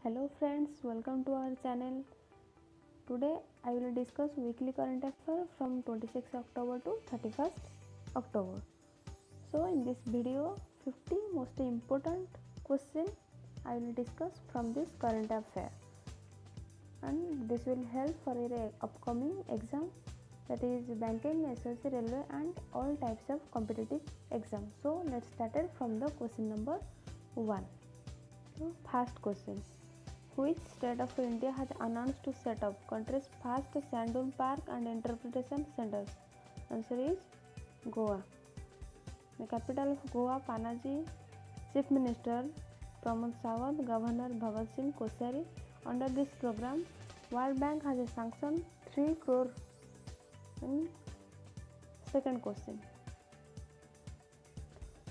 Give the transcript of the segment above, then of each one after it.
Hello friends, welcome to our channel. Today I will discuss weekly current affair from 26 October to 31st October. So in this video, 50 most important question I will discuss from this current affair, and this will help for your upcoming exam, that is banking, SSC, railway and all types of competitive exam. So let's start it from the question number 1. So first question: which state of India has announced to set up country's first sand dune park and interpretation centers? Answer is Goa. The capital of Goa, Panaji. Chief Minister Pramod Sawant, Governor Bhagat Singh Koshari. Under this program, World Bank has sanctioned 3 crore. Second question: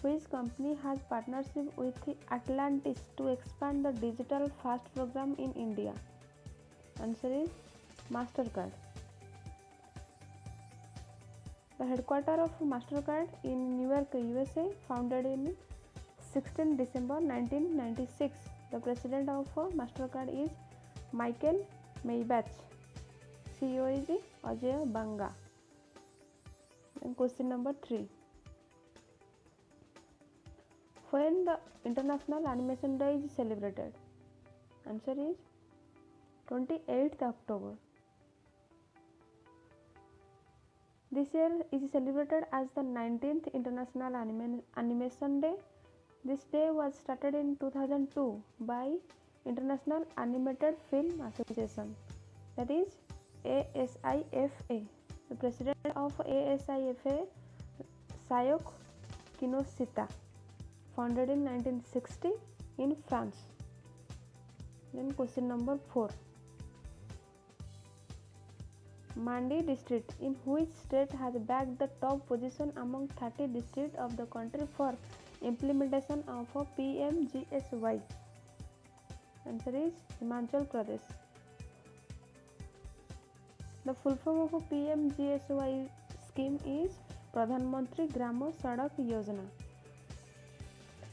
which company has partnership with Atlantis to expand the digital fast program in India? Answer is Mastercard. The headquarters of Mastercard in Newark, USA, founded in 16 December 1996. The president of Mastercard is Michael Maybach. CEO is Ajay Banga. And question number 3. When the International Animation Day is celebrated? Answer is 28th October. This year is celebrated as the 19th International Animation Day. This day was started in 2002 by International Animated Film Association, that is ASIFA. The president of ASIFA, Sayoko Kinoshita, founded in 1960 in France. Then question number 4. Mandi district in which state has bagged the top position among 30 districts of the country for implementation of PMGSY? Answer is Himachal Pradesh. The full form of PMGSY scheme is Pradhan Mantri Gram Sadak Yojana.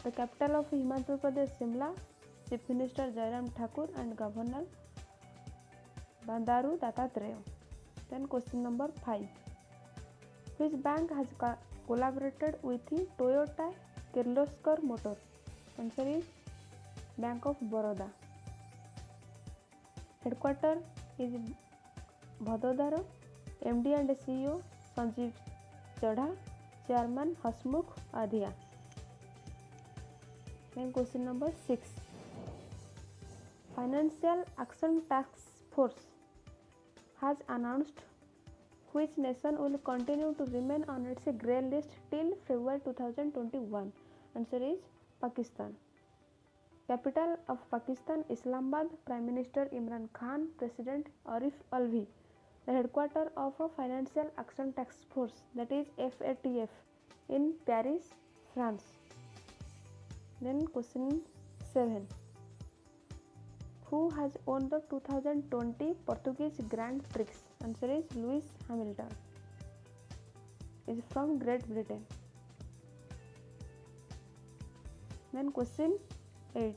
The capital of Himachal Pradesh, Shimla. Chief Minister Jairam Thakur and Governor Bandaru Dattatreya. Then question number 5. Which bank has collaborated with Toyota Kirloskar Motor? Answer is Bank of Baroda. Headquarter is Vadodara. MD and CEO Sanjeev Chadha. Chairman Hasmukh Adhia. Then question number 6. Financial Action Task Force has announced which nation will continue to remain on its grey list till February 2021. Answer is Pakistan. Capital of Pakistan, Islamabad. Prime Minister Imran Khan. President Arif Alvi. The headquarters of a Financial Action Task Force, that is FATF, in Paris, France. Then question 7. Who has won the 2020 Portuguese Grand Prix? Answer is Lewis Hamilton. Is from Great Britain. Then question 8.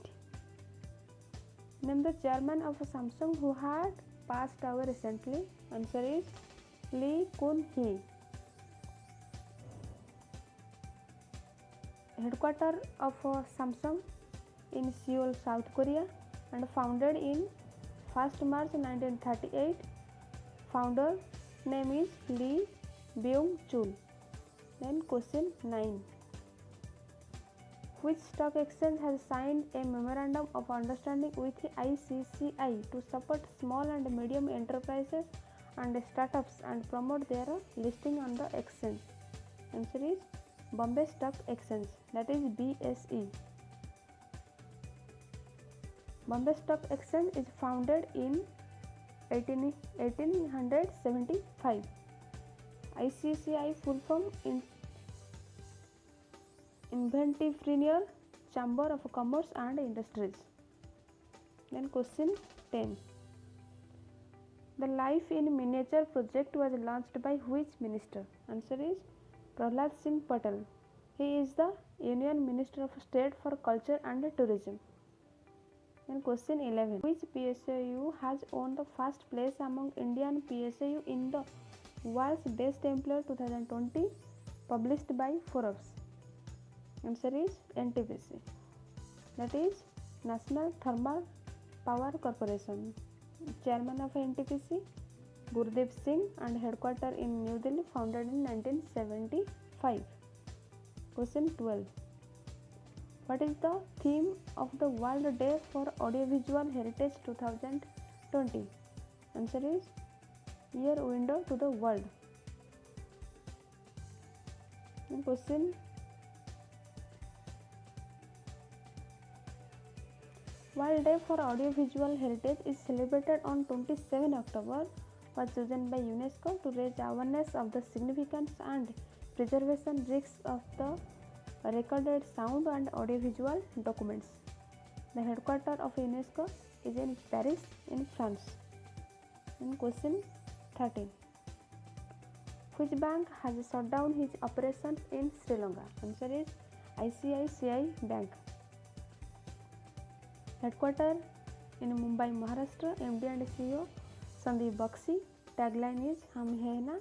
Name the chairman of Samsung who had passed away recently. Answer is Lee Kun-hee. Headquarters of Samsung in Seoul, South Korea, and founded in 1st March 1938. Founder name is Lee Byung-chul. Then question 9. Which stock exchange has signed a memorandum of understanding with ICCI to support small and medium enterprises and startups and promote their listing on the exchange? Answer is Bombay Stock Exchange, that is BSE. Bombay Stock Exchange is founded in 1875. ICCI full form in Inventivepreneur Chamber of Commerce and Industries. Then question 10. The Life in Miniature project was launched by which minister? Answer is Prahlad Singh Patel. He is the Union Minister of State for Culture and Tourism. Then question 11. Which PSU has won the first place among Indian PSU in the World's Best Employer 2020 published by Forbes? Answer is NTPC. That is National Thermal Power Corporation. Chairman of NTPC Gurdeep Singh and headquarters in New Delhi, founded in 1975. Question 12. What is the theme of the World Day for Audiovisual Heritage 2020? Answer is Your Window to the World. And question World Day for Audiovisual Heritage is celebrated on 27 October, was chosen by UNESCO to raise awareness of the significance and preservation risks of the recorded sound and audiovisual documents. The headquarters of UNESCO is in Paris, in France. And question 13. Which bank has shut down his operations in Sri Lanka? Answer is ICICI Bank. Headquarters in Mumbai, Maharashtra. MD and CEO Sandeep Bakshi. Tagline is हम हैं ना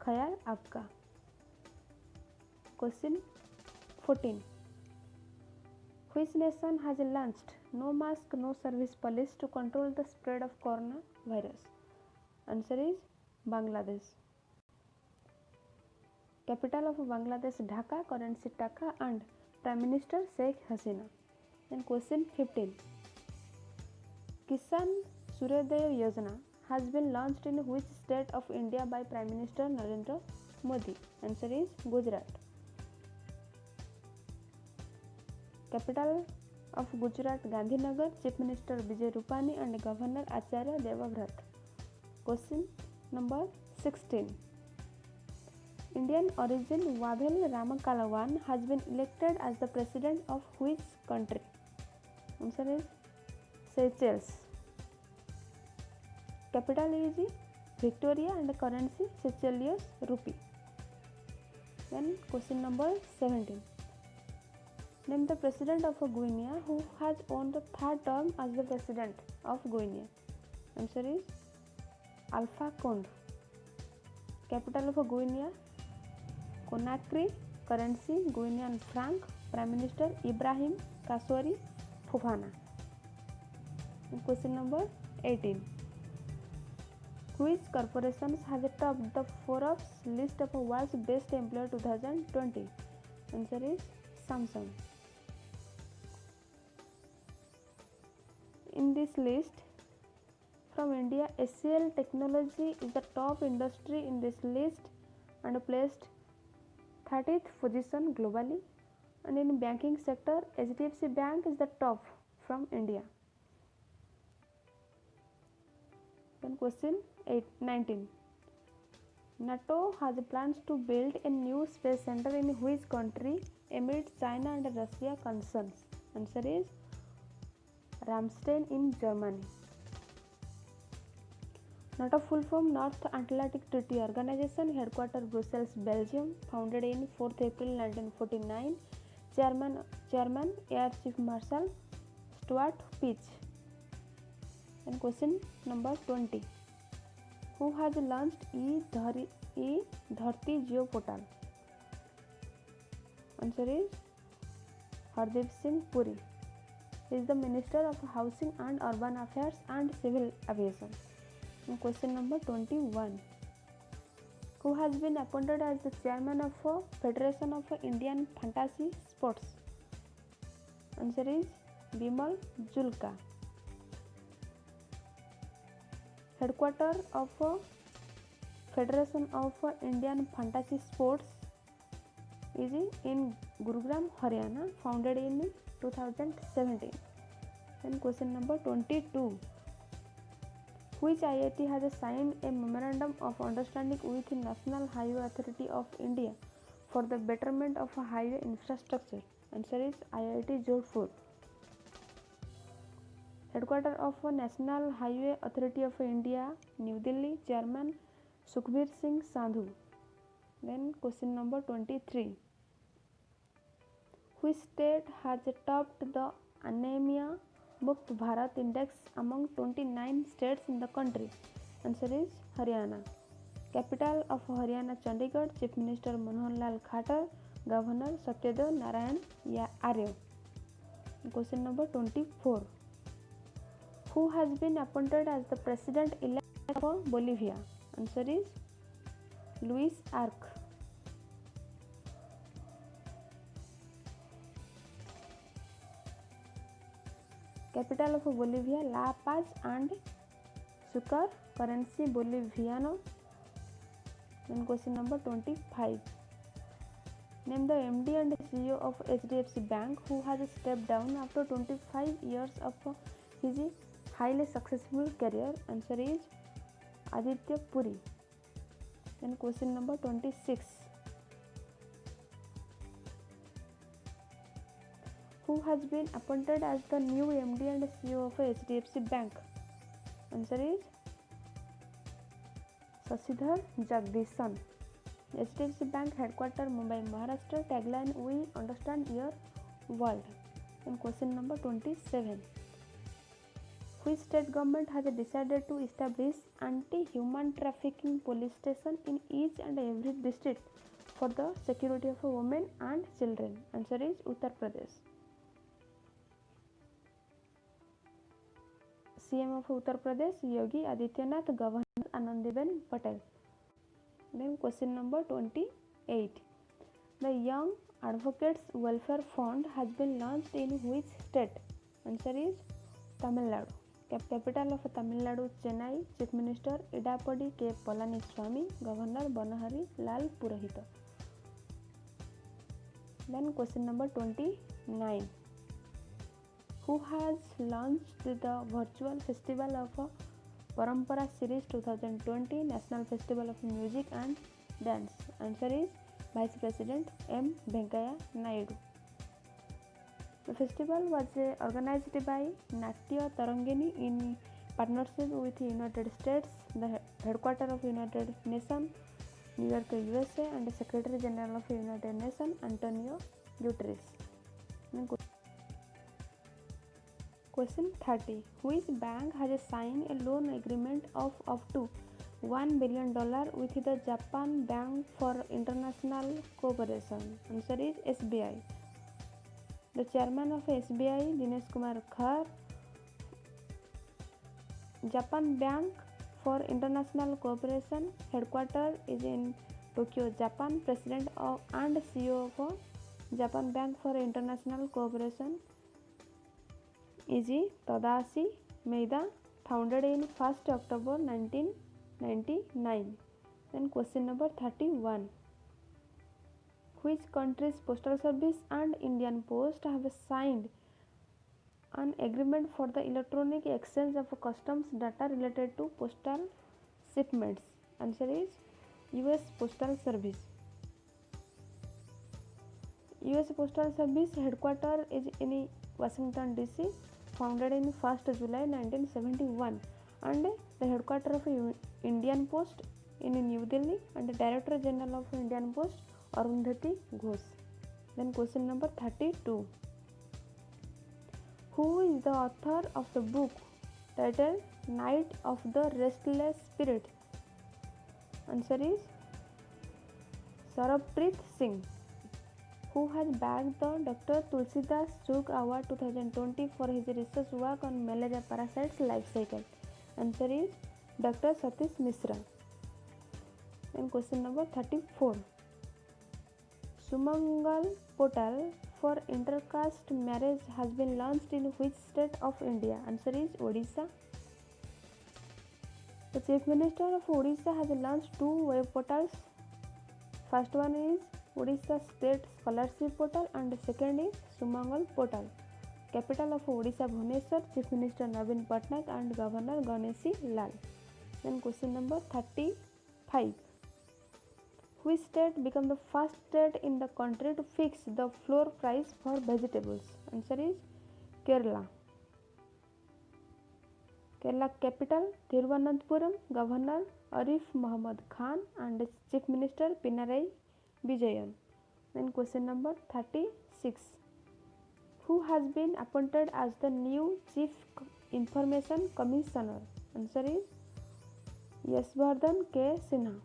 ख्याल आपका. Question 14. Which nation has launched no mask no service policy to control the spread of coronavirus? Answer is Bangladesh. Capital of Bangladesh Dhaka, currency Taka, and Prime Minister Sheikh Hasina. Then question 15. Kisan Suryodaya Yojana has been launched in which state of India by Prime Minister Narendra Modi? Answer is Gujarat. Capital of Gujarat Gandhinagar, Chief Minister Vijay Rupani and Governor Acharya Devavrat. Question number 16. Indian origin Wavel Ramakalawan has been elected as the president of which country? Answer is Seychelles. Capital is Victoria and currency Seychelles rupee. Then question number 17. Name the president of Guinea who has won the third term as the president of Guinea. Answer is Alpha Conde. Capital of Guinea Conakry, currency Guinean franc, Prime Minister Ibrahim Kassory Fofana. Question number 18. Which corporations has topped the Forbes list of world's best employer 2020? Answer is Samsung. In this list, from India, HCL Technology is the top industry in this list and placed 30th position globally. And in banking sector, HDFC Bank is the top from India. Then question 19. NATO has plans to build a new space center in which country amid China and Russia concerns? Answer is Ramstein in Germany. NATO full form North Atlantic Treaty Organization, headquarters Brussels, Belgium, founded in 4th April 1949. Chairman Air Chief Marshal Stuart Peach. And question number 20. Who has launched E-Dharti Geo Portal? Answer is Hardeep Singh Puri. He is the Minister of Housing and Urban Affairs and Civil Aviation. And question number 21. Who has been appointed as the chairman of Federation of Indian Fantasy Sports? Answer is Bimal Julka. Headquarters of Federation of Indian Fantasy Sports is in Gurugram, Haryana, founded in 2017. Then question number 22. Which IIT has signed a memorandum of understanding with the National Highway Authority of India for the betterment of highway infrastructure? Answer is IIT Jodhpur. Headquarters of National Highway Authority of India, New Delhi, Chairman Sukhbir Singh Sandhu. Then question number 23. Which state has topped the anemia Mukt Bharat Index among 29 states in the country? Answer is Haryana. Capital of Haryana Chandigarh. Chief Minister Manohar Lal Khattar. Governor Satyadev Narayan Arya. Question number 24. Who has been appointed as the President-elect of Bolivia? Answer is Luis Arce. Capital of Bolivia La Paz and Sucre. Currency Boliviano. Then question number 25. Name the MD and CEO of HDFC Bank who has stepped down after 25 years of his highly successful career. Answer is Aditya Puri. Then question number 26. Who has been appointed as the new MD and CEO of HDFC Bank? Answer is Sasidhar Jagdishan. HDFC Bank headquarters Mumbai, Maharashtra. Tagline: We understand your world. And question number 27. Which state government has decided to establish anti-human trafficking police station in each and every district for the security of women and children? Answer is Uttar Pradesh. CM of Uttar Pradesh Yogi Adityanath. Governor Anandiben Patel. Then question number 28. The Young Advocates Welfare Fund has been launched in which state? Answer is Tamil Nadu. Capital of Tamil Nadu Chennai. Chief Minister Idapadi K. Palaniswamy. Governor Banahari Lal Purohit. Then question number 29. Who has launched the virtual festival of Parampara Series 2020 National Festival of Music and Dance? Answer is Vice President M. Venkaiah Naidu. The festival was organized by Natya Tarangini in partnership with United States, the headquarters of United Nations, New York, USA, and Secretary General of United Nations Antonio Guterres. Question 30. Which bank has signed a loan agreement of up to $1 billion with the Japan Bank for International Cooperation? Answer is SBI. The chairman of SBI, Dinesh Kumar Khar. Japan Bank for International Cooperation headquarters is in Tokyo, Japan. President and CEO of Japan Bank for International Cooperation is Tadashi Maeda, founded in 1st October 1999. Then question number 31. Which country's postal service and Indian Post have signed an agreement for the electronic exchange of customs data related to postal shipments? Answer is US Postal Service. US Postal Service headquarters is in Washington DC, founded in 1st July 1971, and the headquarters of Indian Post in New Delhi, and the Director General of Indian Post Arundhati Ghosh. Then question number 32. Who is the author of the book titled Night of the Restless Spirit? Answer is Sarabpreet Singh. Who has bagged the Dr. Tulsidas Chugh Award 2020 for his research work on malaria parasites life cycle? Answer is Dr. Satish Mishra. And question number 34. Sumangal portal for intercaste marriage has been launched in which state of India? Answer is Odisha. The Chief Minister of Odisha has launched two web portals. First one is Odisha State Scholarship Portal and second is Sumangal Portal. Capital of Odisha Bhubaneswar. Chief Minister Naveen Patnaik and Governor Ganeshi Lal. Then question number 35. Which state became the first state in the country to fix the floor price for vegetables? Answer is Kerala. Kerala capital Thiruvananthapuram. Governor Arif Muhammad Khan and Chief Minister Pinarayi Vijayan. Then question number 36. Who has been appointed as the new Chief Information Commissioner? Answer is Yashvardhan K. Sinha.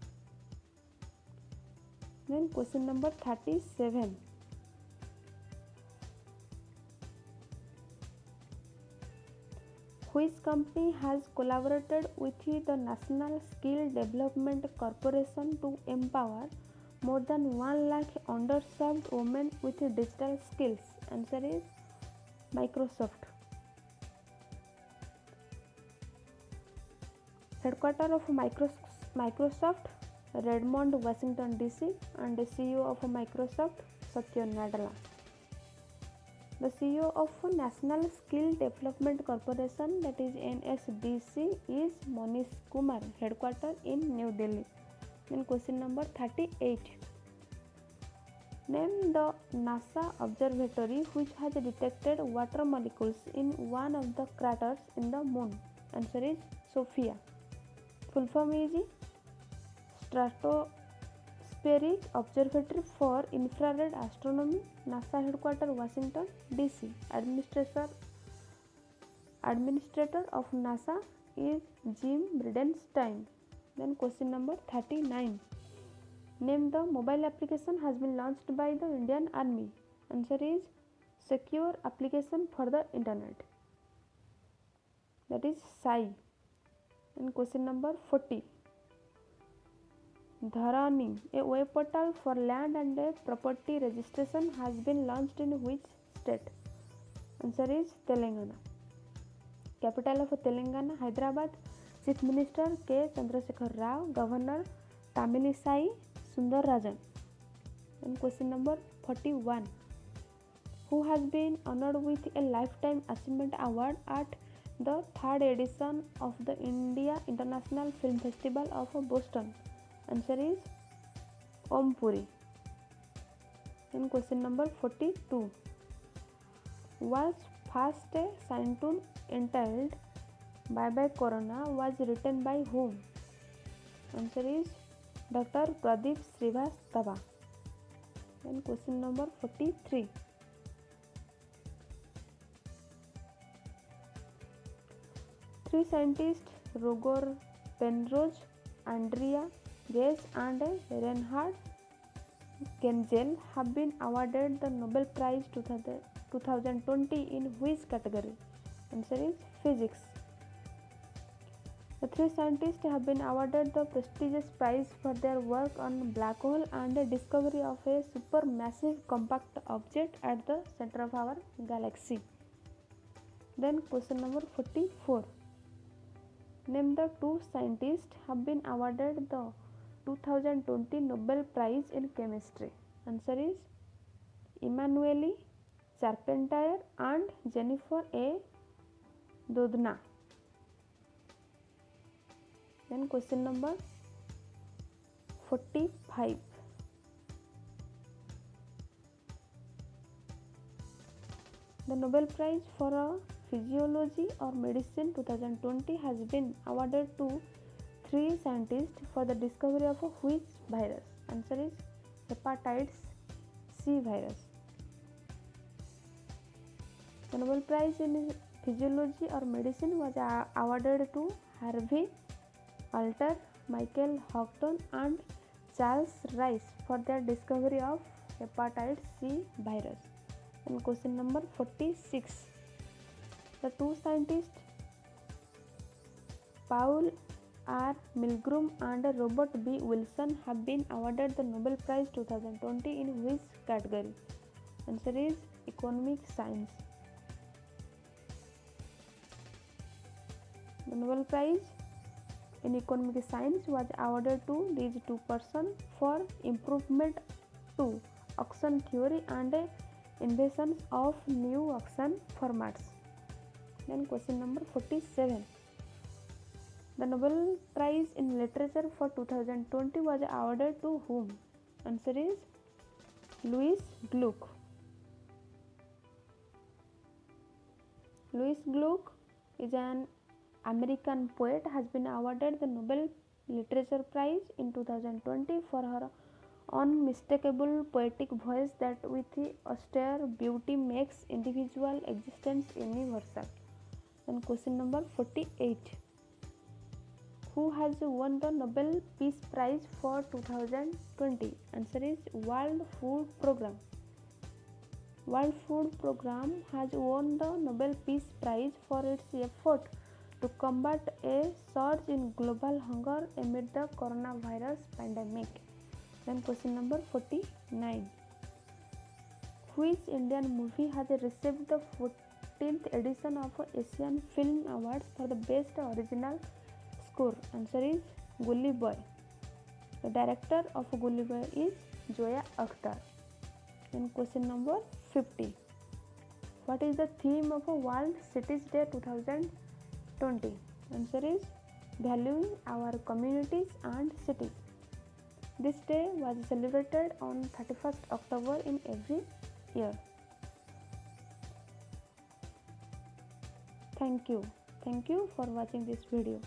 Then question number 37. Which company has collaborated with the National Skill Development Corporation to empower more than 1 lakh underserved women with digital skills? Answer is Microsoft. Headquarters of Microsoft, Redmond, Washington DC, and the CEO of Microsoft, Satya Nadella. The CEO of National Skill Development Corporation, that is NSDC, is Manish Kumar, headquarters in New Delhi. Then question number 38. Name the NASA observatory which has detected water molecules in one of the craters in the moon. Answer is SOFIA. Full form is Stratospheric Observatory for Infrared Astronomy, NASA headquarters Washington DC. Administrator of NASA is Jim Bridenstine. Then question number 39. Name the mobile application has been launched by the Indian Army. Answer is Secure Application for the Internet. That is SAI. And question number 40. Dharani, a web portal for land and property registration, has been launched in which state? Answer is Telangana. Capital of Telangana, Hyderabad. Chief Minister K. Chandrasekhar Rao. Governor Tamilisai Sundararajan. And question number 41. Who has been honored with a Lifetime Achievement Award at the 3rd edition of the India International Film Festival of Boston? Answer is Om Puri. Then question number 42. World's first Scientun entitled Bye Bye Corona was written by whom? Answer is Dr. Pradeep Srivastava. Then question number 43. Three scientists, Roger Penrose, Andrea Ghez and Reinhard Genzel, have been awarded the Nobel Prize 2020 in which category? Answer is Physics. The three scientists have been awarded the prestigious prize for their work on black hole and the discovery of a supermassive compact object at the center of our galaxy. Then question number 44. Name the two scientists have been awarded the 2020 Nobel Prize in Chemistry. Answer is Emanuele Charpentier and Jennifer A. Doudna. Then question number 45. The Nobel Prize for Physiology or Medicine 2020 has been awarded to three scientists for the discovery of which virus? Answer is hepatitis C virus. The Nobel Prize in Physiology or Medicine was awarded to Harvey Alter, Michael Houghton and Charles Rice for their discovery of hepatitis C virus. And question number 46. The two scientists Paul R. Milgrom and Robert B. Wilson have been awarded the Nobel Prize 2020 in which category? Answer is Economic Science. The Nobel Prize in Economic Science was awarded to these two persons for improvement to auction theory and inventions of new auction formats. Then question number 47. The Nobel Prize in Literature for 2020 was awarded to whom? Answer is Louis Gluck. Louis Gluck is an American poet, has been awarded the Nobel Literature Prize in 2020 for her unmistakable poetic voice that with austere beauty makes individual existence universal. Then question number 48. Who has won the Nobel Peace Prize for 2020? Answer is World Food Programme. World Food Programme has won the Nobel Peace Prize for its effort to combat a surge in global hunger amid the coronavirus pandemic. Then question number 49. Which Indian movie has received the 14th edition of Asian Film Awards for the best original score? Answer is Gully Boy. The director of Gully Boy is Zoya Akhtar. Then question number 50. What is the theme of World Cities Day 2020? Answer is valuing our communities and cities. This day was celebrated on 31st October in every year. Thank you for watching this video.